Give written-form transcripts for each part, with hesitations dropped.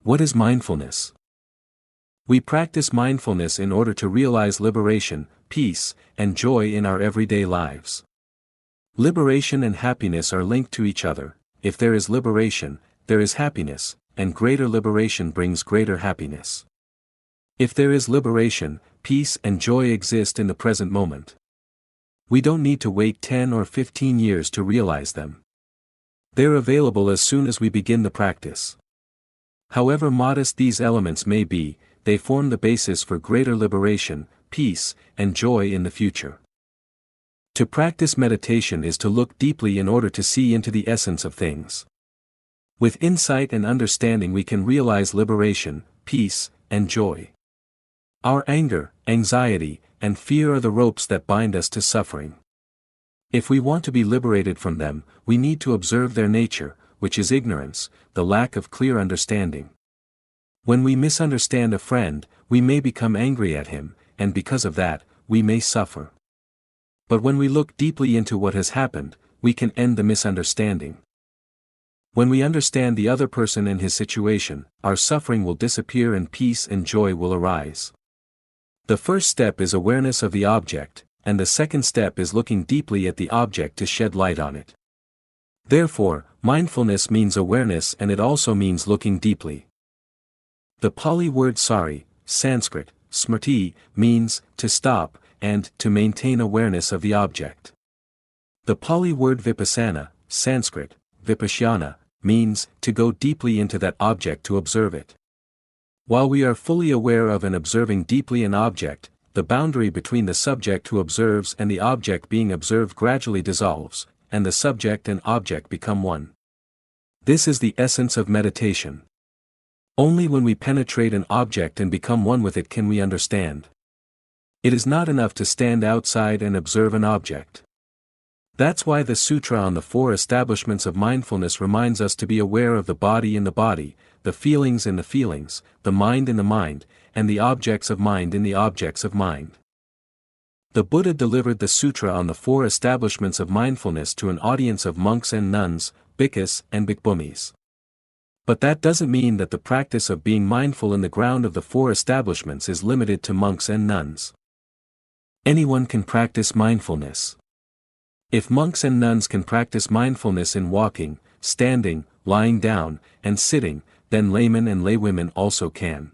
What is mindfulness? We practice mindfulness in order to realize liberation, peace, and joy in our everyday lives. Liberation and happiness are linked to each other. If there is liberation, there is happiness, and greater liberation brings greater happiness. If there is liberation, peace and joy exist in the present moment. We don't need to wait 10 or 15 years to realize them. They're available as soon as we begin the practice. However modest these elements may be, they form the basis for greater liberation, peace, and joy in the future. To practice meditation is to look deeply in order to see into the essence of things. With insight and understanding we can realize liberation, peace, and joy. Our anger, anxiety, and fear are the ropes that bind us to suffering. If we want to be liberated from them, we need to observe their nature, which is ignorance, the lack of clear understanding. When we misunderstand a friend, we may become angry at him, and because of that, we may suffer. But when we look deeply into what has happened, we can end the misunderstanding. When we understand the other person and his situation, our suffering will disappear and peace and joy will arise. The first step is awareness of the object, and the second step is looking deeply at the object to shed light on it. Therefore, mindfulness means awareness and it also means looking deeply. The Pali word sari, Sanskrit, smrti, means to stop, and to maintain awareness of the object. The Pali word vipassana, Sanskrit, vipassana, means to go deeply into that object to observe it. While we are fully aware of and observing deeply an object, the boundary between the subject who observes and the object being observed gradually dissolves, and the subject and object become one. This is the essence of meditation. Only when we penetrate an object and become one with it can we understand. It is not enough to stand outside and observe an object. That's why the Sutra on the Four Establishments of Mindfulness reminds us to be aware of the body in the body, the feelings in the feelings, the mind in the mind, and the objects of mind in the objects of mind. The Buddha delivered the Sutra on the Four Establishments of Mindfulness to an audience of monks and nuns, bhikkhus and bhikkhunis. But that doesn't mean that the practice of being mindful in the ground of the Four Establishments is limited to monks and nuns. Anyone can practice mindfulness. If monks and nuns can practice mindfulness in walking, standing, lying down, and sitting, then laymen and laywomen also can.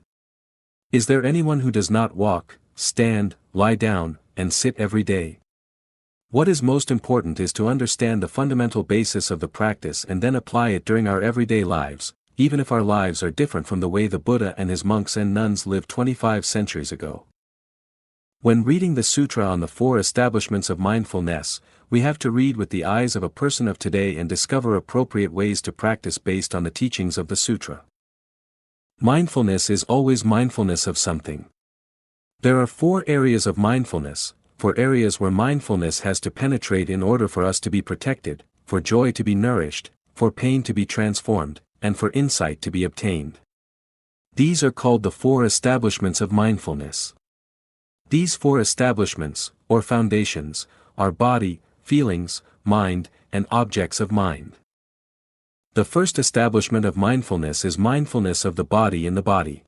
Is there anyone who does not walk, stand, lie down, and sit every day? What is most important is to understand the fundamental basis of the practice and then apply it during our everyday lives, even if our lives are different from the way the Buddha and his monks and nuns lived 25 centuries ago. When reading the Sutra on the Four Establishments of Mindfulness, we have to read with the eyes of a person of today and discover appropriate ways to practice based on the teachings of the Sutra. Mindfulness is always mindfulness of something. There are 4 areas of mindfulness, 4 areas where mindfulness has to penetrate in order for us to be protected, for joy to be nourished, for pain to be transformed, and for insight to be obtained. These are called the 4 establishments of mindfulness. These 4 establishments, or foundations, are body, feelings, mind, and objects of mind. The first establishment of mindfulness is mindfulness of the body in the body.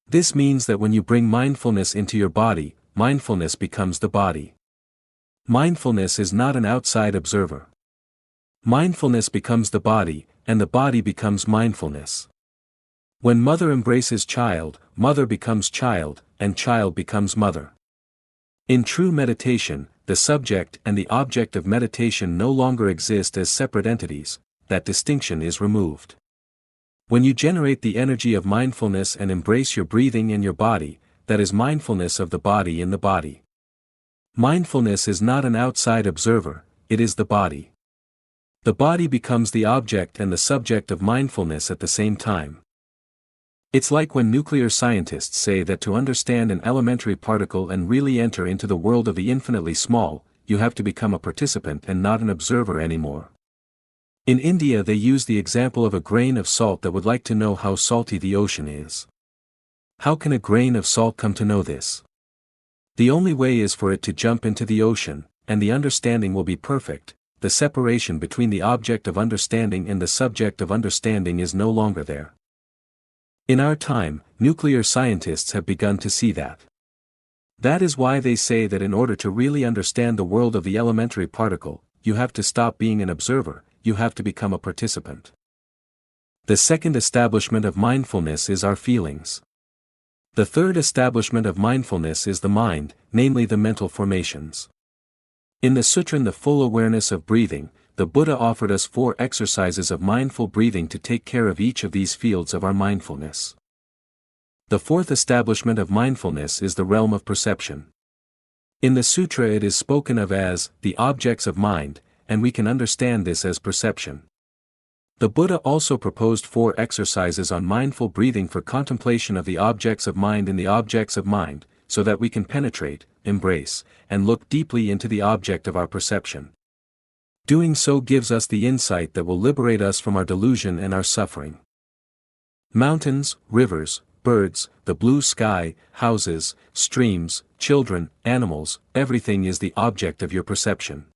This means that when you bring mindfulness into your body, mindfulness becomes the body. Mindfulness is not an outside observer. Mindfulness becomes the body, and the body becomes mindfulness. When mother embraces child, mother becomes child, and child becomes mother. In true meditation, the subject and the object of meditation no longer exist as separate entities, that distinction is removed. When you generate the energy of mindfulness and embrace your breathing and your body, that is mindfulness of the body in the body. Mindfulness is not an outside observer, it is the body. The body becomes the object and the subject of mindfulness at the same time. It's like when nuclear scientists say that to understand an elementary particle and really enter into the world of the infinitely small, you have to become a participant and not an observer anymore. In India they use the example of a grain of salt that would like to know how salty the ocean is. How can a grain of salt come to know this? The only way is for it to jump into the ocean, and the understanding will be perfect. The separation between the object of understanding and the subject of understanding is no longer there. In our time, nuclear scientists have begun to see that. That is why they say that in order to really understand the world of the elementary particle, you have to stop being an observer, you have to become a participant. The second establishment of mindfulness is our feelings. The third establishment of mindfulness is the mind, namely the mental formations. In the Sutra The Full Awareness of Breathing, the Buddha offered us 4 exercises of mindful breathing to take care of each of these fields of our mindfulness. The fourth establishment of mindfulness is the realm of perception. In the sutra it is spoken of as the objects of mind, and we can understand this as perception. The Buddha also proposed 4 exercises on mindful breathing for contemplation of the objects of mind in the objects of mind, so that we can penetrate, embrace, and look deeply into the object of our perception. Doing so gives us the insight that will liberate us from our delusion and our suffering. Mountains, rivers, birds, the blue sky, houses, streams, children, animals, everything is the object of your perception.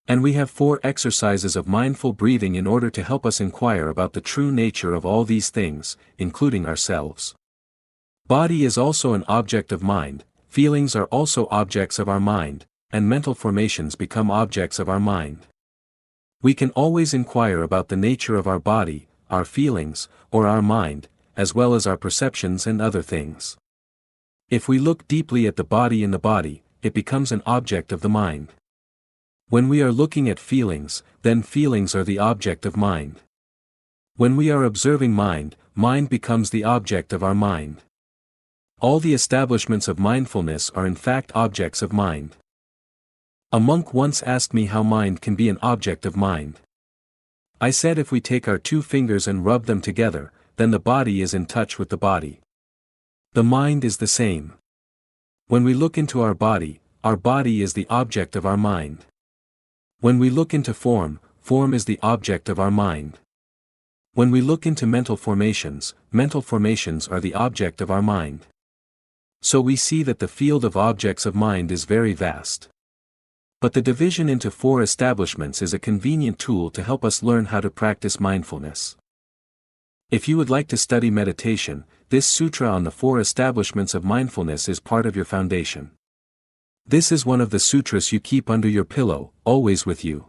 And we have 4 exercises of mindful breathing in order to help us inquire about the true nature of all these things, including ourselves. Body is also an object of mind, feelings are also objects of our mind, and mental formations become objects of our mind. We can always inquire about the nature of our body, our feelings, or our mind, as well as our perceptions and other things. If we look deeply at the body in the body, it becomes an object of the mind. When we are looking at feelings, then feelings are the object of mind. When we are observing mind, mind becomes the object of our mind. All the establishments of mindfulness are in fact objects of mind. A monk once asked me how mind can be an object of mind. I said if we take our 2 fingers and rub them together, then the body is in touch with the body. The mind is the same. When we look into our body is the object of our mind. When we look into form, form is the object of our mind. When we look into mental formations are the object of our mind. So we see that the field of objects of mind is very vast. But the division into 4 establishments is a convenient tool to help us learn how to practice mindfulness. If you would like to study meditation, this sutra on the 4 establishments of mindfulness is part of your foundation. This is one of the sutras you keep under your pillow, always with you.